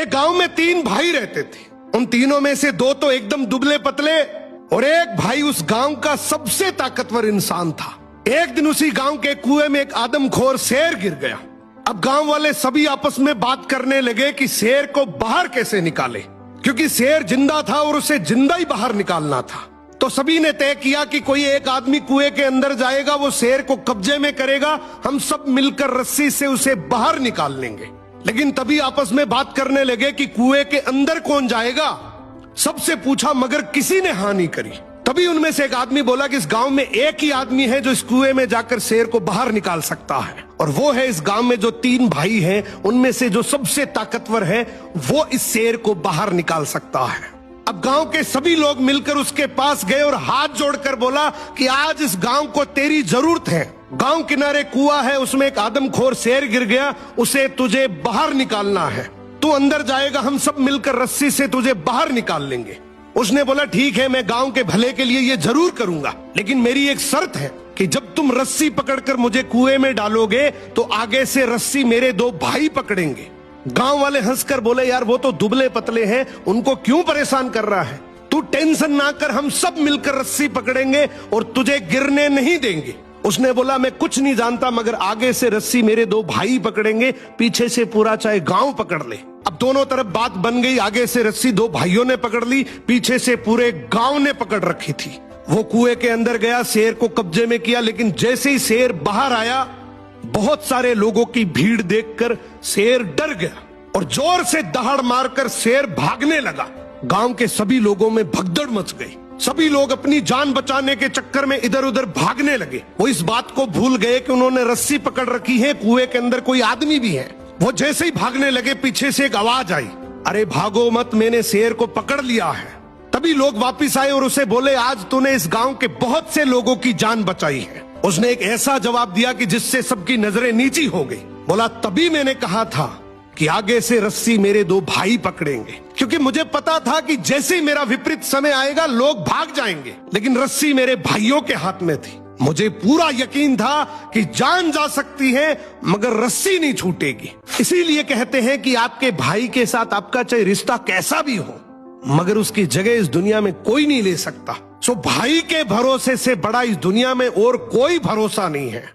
एक गांव में 3 भाई रहते थे। उन तीनों में से 2 तो एकदम दुबले पतले और एक भाई उस गांव का सबसे ताकतवर इंसान था। एक दिन उसी गांव के कुएं में एक आदमखोर शेर गिर गया। अब गांव वाले सभी आपस में बात करने लगे कि शेर को बाहर कैसे निकाले, क्योंकि शेर जिंदा था और उसे जिंदा ही बाहर निकालना था। तो सभी ने तय किया कि कोई एक आदमी कुएं के अंदर जाएगा, वो शेर को कब्जे में करेगा, हम सब मिलकर रस्सी से उसे बाहर निकाल लेंगे। लेकिन तभी आपस में बात करने लगे कि कुएं के अंदर कौन जाएगा। सबसे पूछा मगर किसी ने हाँ नहीं करी। तभी उनमें से एक आदमी बोला कि इस गांव में एक ही आदमी है जो इस कुएं में जाकर शेर को बाहर निकाल सकता है, और वो है इस गांव में जो 3 भाई हैं उनमें से जो सबसे ताकतवर है, वो इस शेर को बाहर निकाल सकता है। अब गांव के सभी लोग मिलकर उसके पास गए और हाथ जोड़कर बोला कि आज इस गांव को तेरी जरूरत है। गांव किनारे कुआं है, उसमें एक आदमखोर शेर गिर गया, उसे तुझे बाहर निकालना है। तू अंदर जाएगा, हम सब मिलकर रस्सी से तुझे बाहर निकाल लेंगे। उसने बोला ठीक है, मैं गांव के भले के लिए ये जरूर करूंगा, लेकिन मेरी एक शर्त है कि जब तुम रस्सी पकड़कर मुझे कुएं में डालोगे तो आगे से रस्सी मेरे 2 भाई पकड़ेंगे। गांव वाले हंसकर बोले यार वो तो दुबले पतले हैं, उनको क्यों परेशान कर रहा है, तू टेंशन ना कर, हम सब मिलकर रस्सी पकड़ेंगे और तुझे गिरने नहीं देंगे। उसने बोला मैं कुछ नहीं जानता, मगर आगे से रस्सी मेरे 2 भाई पकड़ेंगे, पीछे से पूरा चाहे गांव पकड़ ले। अब दोनों तरफ बात बन गई, आगे से रस्सी 2 भाइयों ने पकड़ ली, पीछे से पूरे गांव ने पकड़ रखी थी। वो कुएं के अंदर गया, शेर को कब्जे में किया, लेकिन जैसे ही शेर बाहर आया, बहुत सारे लोगों की भीड़ देखकर शेर डर गया और जोर से दहाड़ मारकर शेर भागने लगा। गांव के सभी लोगों में भगदड़ मच गई। सभी लोग अपनी जान बचाने के चक्कर में इधर उधर भागने लगे। वो इस बात को भूल गए कि उन्होंने रस्सी पकड़ रखी है, कुएं के अंदर कोई आदमी भी है। वो जैसे ही भागने लगे, पीछे से एक आवाज आई, अरे भागो मत, मैंने शेर को पकड़ लिया है। तभी लोग वापिस आए और उसे बोले आज तूने इस गांव के बहुत से लोगों की जान बचाई है। उसने एक ऐसा जवाब दिया कि जिससे सबकी नजरें नीची हो गई। बोला तभी मैंने कहा था कि आगे से रस्सी मेरे 2 भाई पकड़ेंगे, क्योंकि मुझे पता था कि जैसे ही मेरा विपरीत समय आएगा लोग भाग जाएंगे, लेकिन रस्सी मेरे भाइयों के हाथ में थी। मुझे पूरा यकीन था कि जान जा सकती है मगर रस्सी नहीं छूटेगी। इसीलिए कहते हैं कि आपके भाई के साथ आपका चाहे रिश्ता कैसा भी हो, मगर उसकी जगह इस दुनिया में कोई नहीं ले सकता। सो भाई के भरोसे से बड़ा इस दुनिया में और कोई भरोसा नहीं है।